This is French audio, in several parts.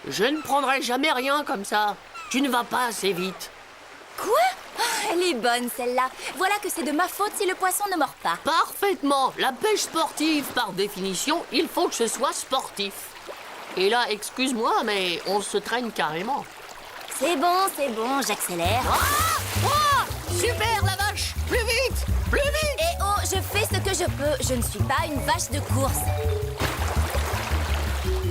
Je ne prendrai jamais rien comme ça. Tu ne vas pas assez vite. Quoi? Ah, elle est bonne, celle-là. Voilà que c'est de ma faute si le poisson ne mord pas. Parfaitement. La pêche sportive, par définition, il faut que ce soit sportif. Et là, excuse-moi, mais on se traîne carrément. C'est bon, j'accélère. Super, la vache! Plus vite! Plus vite! Et oh, je fais ce que je peux. Je ne suis pas une vache de course.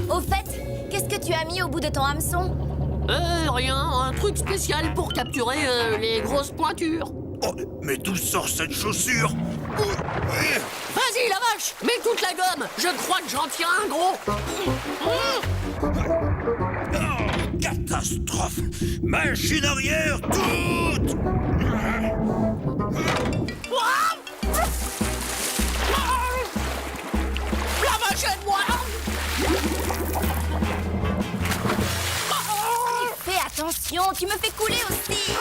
Au fait, qu'est-ce que tu as mis au bout de ton hameçon? Rien. Un truc spécial pour capturer les grosses pointures. Oh, mais d'où sort cette chaussure? Vas-y, la vache! Mets toute la gomme! Je crois que j'en tiens un gros! Catastrophe! Machine arrière, toute! La vache, aide-moi! Fais attention, tu me fais couler aussi.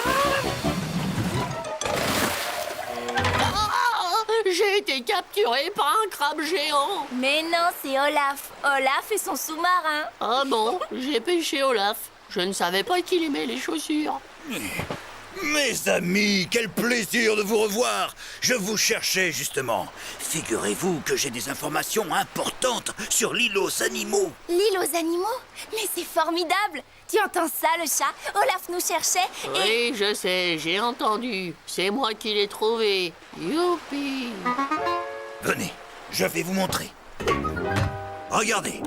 J'ai été capturé par un crabe géant. Mais non, c'est Olaf. Olaf et son sous-marin. Ah bon? J'ai pêché Olaf. Je ne savais pas qu'il aimait les chaussures. Mes amis, quel plaisir de vous revoir! Je vous cherchais justement. Figurez-vous que j'ai des informations importantes sur l'île aux animaux. L'île aux animaux? Mais c'est formidable. Tu entends ça, le chat? Olaf nous cherchait et... Oui, je sais, j'ai entendu. C'est moi qui l'ai trouvé. Youpi! Venez, je vais vous montrer. Regardez.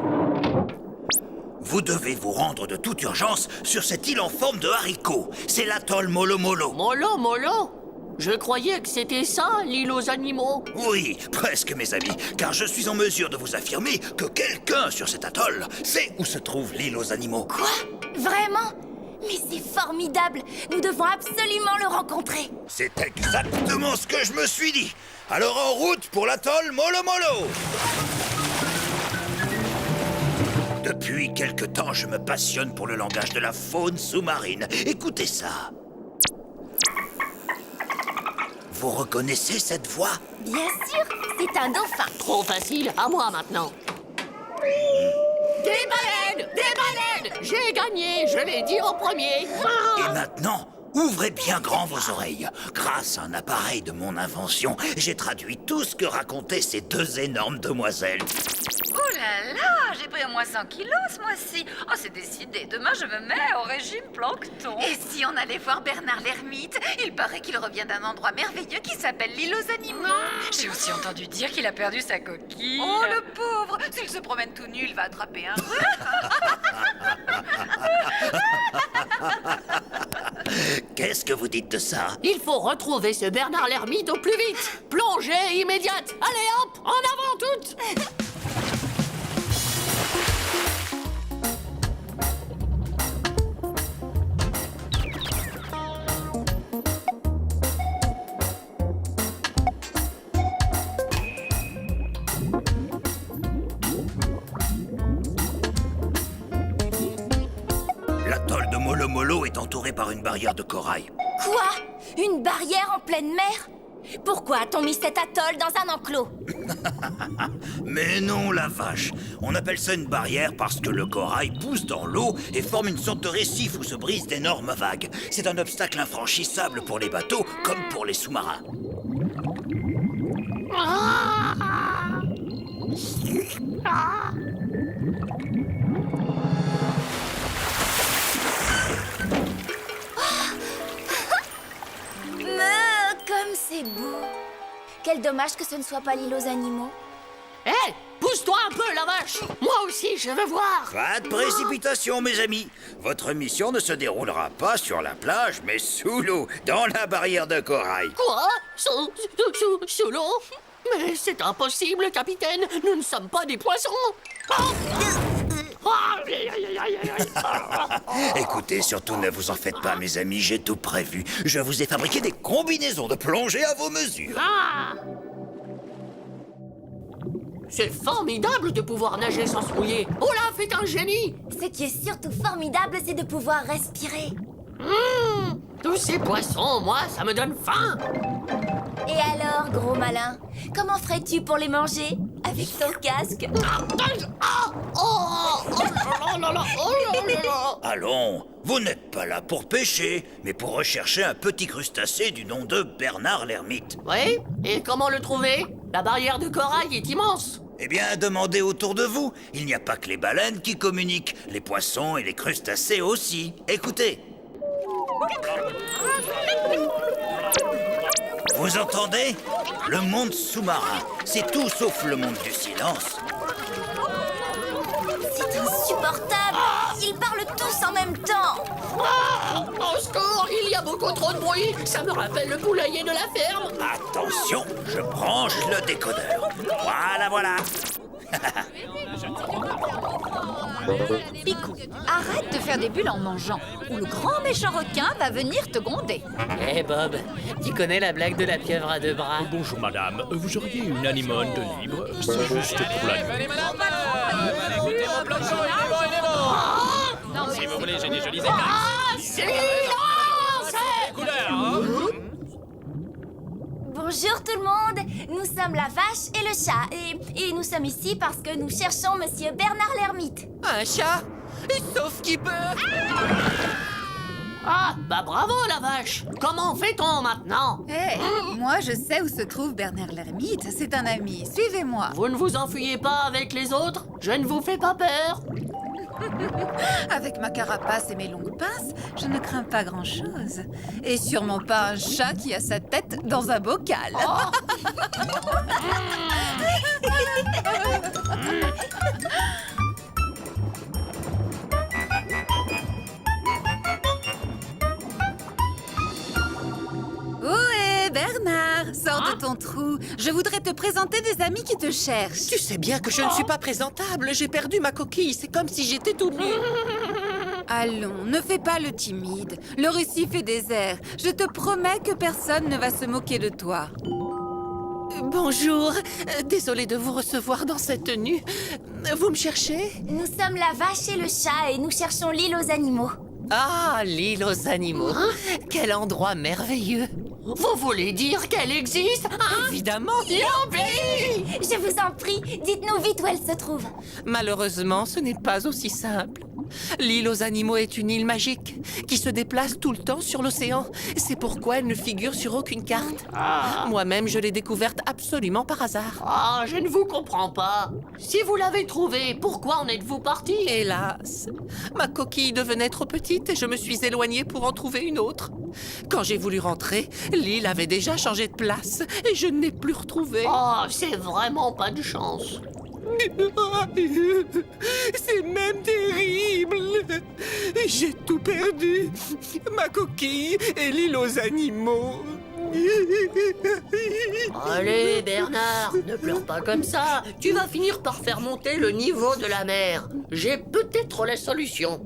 Vous devez vous rendre de toute urgence sur cette île en forme de haricot. C'est l'atoll Molo Molo. Molo, Molo? Je croyais que c'était ça, l'île aux animaux. Oui, presque mes amis, car je suis en mesure de vous affirmer que quelqu'un sur cet atoll sait où se trouve l'île aux animaux. Quoi? Vraiment? Mais c'est formidable. Nous devons absolument le rencontrer. C'est exactement ce que je me suis dit. Alors en route pour l'atoll Molo Molo. Depuis quelque temps, je me passionne pour le langage de la faune sous-marine. Écoutez ça. Vous reconnaissez cette voix? Bien sûr, c'est un dauphin. Trop facile, à moi maintenant. Des baleines! Des baleines! J'ai gagné, je l'ai dit en premier. Et maintenant, ouvrez bien grand vos oreilles. Grâce à un appareil de mon invention, j'ai traduit tout ce que racontaient ces deux énormes demoiselles. Oh là là, j'ai pris au moins 100 kilos ce mois-ci. Oh, c'est décidé, demain je me mets au régime plancton. Et si on allait voir Bernard l'ermite? Il paraît qu'il revient d'un endroit merveilleux qui s'appelle l'île aux animaux. J'ai aussi entendu dire qu'il a perdu sa coquille. Oh, le pauvre! S'il se promène tout nu, il va attraper un Qu'est-ce que vous dites de ça? Il faut retrouver ce Bernard l'ermite au plus vite. Plongée immédiate. Allez hop, en avant toutes. L'atoll de Molo Molo est entouré par une barrière de corail. Quoi? Une barrière en pleine mer? Pourquoi a-t-on mis cet atoll dans un enclos? Mais non, la vache. On appelle ça une barrière parce que le corail pousse dans l'eau et forme une sorte de récif où se brisent d'énormes vagues. C'est un obstacle infranchissable pour les bateaux comme pour les sous-marins. Comme c'est beau. Quel dommage que ce ne soit pas l'île aux animaux. Hé, pousse-toi un peu, la vache. Moi aussi, je veux voir. Pas de précipitation, mes amis. Votre mission ne se déroulera pas sur la plage, mais sous l'eau, dans la barrière de corail. Quoi? Sous l'eau? Mais c'est impossible, capitaine. Nous ne sommes pas des poissons. Écoutez, surtout ne vous en faites pas, mes amis, j'ai tout prévu. Je vous ai fabriqué des combinaisons de plongée à vos mesures. Ah! C'est formidable de pouvoir nager sans se mouiller. Olaf est un génie. Ce qui est surtout formidable, c'est de pouvoir respirer. Tous ces poissons, moi, ça me donne faim. Et alors, gros malin, comment ferais-tu pour les manger? avec ton casque. Allons, vous n'êtes pas là pour pêcher, mais pour rechercher un petit crustacé du nom de Bernard l'ermite. Oui? Et comment le trouver? La barrière de corail est immense. Eh bien, demandez autour de vous. Il n'y a pas que les baleines qui communiquent, les poissons et les crustacés aussi. Écoutez. Vous entendez? Le monde sous-marin. C'est tout sauf le monde du silence. C'est insupportable. Ils parlent tous en même temps. Au secours, il y a beaucoup trop de bruit. Ça me rappelle le poulailler de la ferme. Attention, je branche le décodeur. Voilà. Picou, arrête de faire des bulles en mangeant, ou le grand méchant requin va venir te gronder. Eh Bob, tu connais la blague de la pieuvre à deux bras? Bonjour madame, vous auriez une anémone de libre? C'est juste pour la nuit. Si vous voulez, j'ai des jolies écailles. Silence! Bonjour tout le monde. Nous sommes la vache et le chat. Et nous sommes ici parce que nous cherchons Monsieur Bernard l'ermite. Un chat? Sauf qui peut. Ah, bah bravo la vache. Comment fait-on maintenant? Moi je sais où se trouve Bernard l'ermite, c'est un ami, suivez-moi. Vous ne vous enfuyez pas avec les autres? Je ne vous fais pas peur. Avec ma carapace et mes longues pinces, je ne crains pas grand-chose. Et sûrement pas un chat qui a sa tête dans un bocal. Ohé, Bernard, sors de ton trou. Je voudrais te présenter des amis qui te cherchent. Tu sais bien que je ne suis pas présentable. J'ai perdu ma coquille. C'est comme si j'étais tout nu. Allons, ne fais pas le timide. Le récif est désert. Je te promets que personne ne va se moquer de toi. Bonjour. Désolée de vous recevoir dans cette tenue. Vous me cherchez? Nous sommes la vache et le chat et nous cherchons l'île aux animaux. Ah, l'île aux animaux. Quel endroit merveilleux. Vous voulez dire qu'elle existe? Hein? Évidemment. Youpi! Je vous en prie, dites-nous vite où elle se trouve. Malheureusement, ce n'est pas aussi simple. L'île aux animaux est une île magique qui se déplace tout le temps sur l'océan. C'est pourquoi elle ne figure sur aucune carte. Moi-même, je l'ai découverte absolument par hasard. Ah, je ne vous comprends pas. Si vous l'avez trouvée, pourquoi en êtes-vous parti? Hélas, ma coquille devenait trop petite et je me suis éloignée pour en trouver une autre. Quand j'ai voulu rentrer, l'île avait déjà changé de place et je ne l'ai plus retrouvée. Oh, c'est vraiment pas de chance. C'est même terrible. J'ai tout perdu. Ma coquille et l'île aux animaux. Allez, Bernard, ne pleure pas comme ça. Tu vas finir par faire monter le niveau de la mer. J'ai peut-être la solution.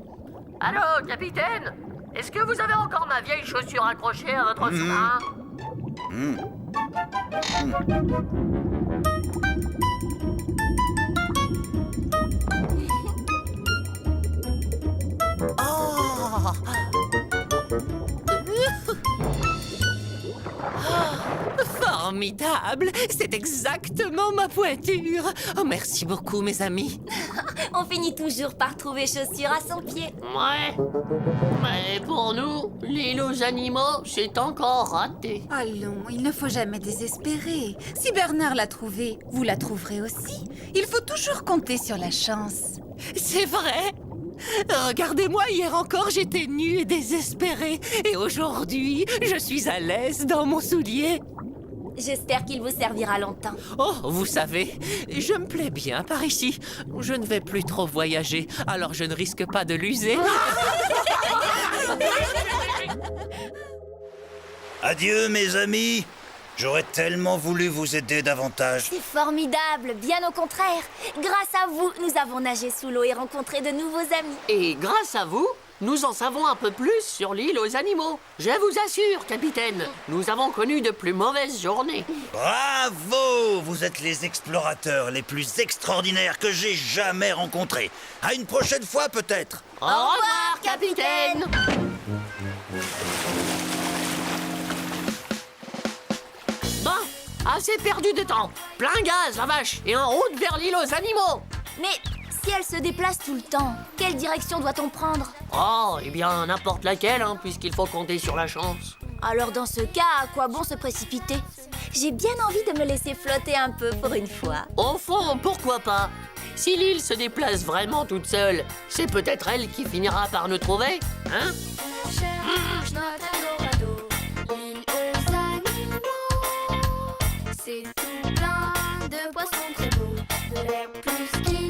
Allô, capitaine? Est-ce que vous avez encore ma vieille chaussure accrochée à votre sous-marin? Formidable. C'est exactement ma pointure. Oh, merci beaucoup, mes amis. On finit toujours par trouver chaussures à son pied. Ouais. Mais pour nous, l'île aux animaux, c'est encore raté. Allons, il ne faut jamais désespérer. Si Bernard l'a trouvée, vous la trouverez aussi. Il faut toujours compter sur la chance. C'est vrai. Regardez-moi, hier encore, j'étais nue et désespérée. Et aujourd'hui, je suis à l'aise dans mon soulier. J'espère qu'il vous servira longtemps. Oh, vous savez, je me plais bien par ici. Je ne vais plus trop voyager, alors je ne risque pas de l'user. Adieu, mes amis. J'aurais tellement voulu vous aider davantage. C'est formidable, bien au contraire. Grâce à vous, nous avons nagé sous l'eau et rencontré de nouveaux amis. Et grâce à vous, nous en savons un peu plus sur l'île aux animaux. Je vous assure, capitaine, nous avons connu de plus mauvaises journées. Bravo! Vous êtes les explorateurs les plus extraordinaires que j'ai jamais rencontrés. À une prochaine fois, peut-être. Au revoir, capitaine! Bon, Assez perdu de temps. Plein gaz, la vache, et en route vers l'île aux animaux. Mais si elle se déplace tout le temps, quelle direction doit-on prendre? Oh, eh bien, n'importe laquelle, hein, puisqu'il faut compter sur la chance. Alors dans ce cas, à quoi bon se précipiter? J'ai bien envie de me laisser flotter un peu pour une fois. Au fond, pourquoi pas? Si l'île se déplace vraiment toute seule, c'est peut-être elle qui finira par nous trouver, hein? On cherche notre Eldorado, l'île aux animaux. C'est tout plein de poissons très beaux, de l'air plus qui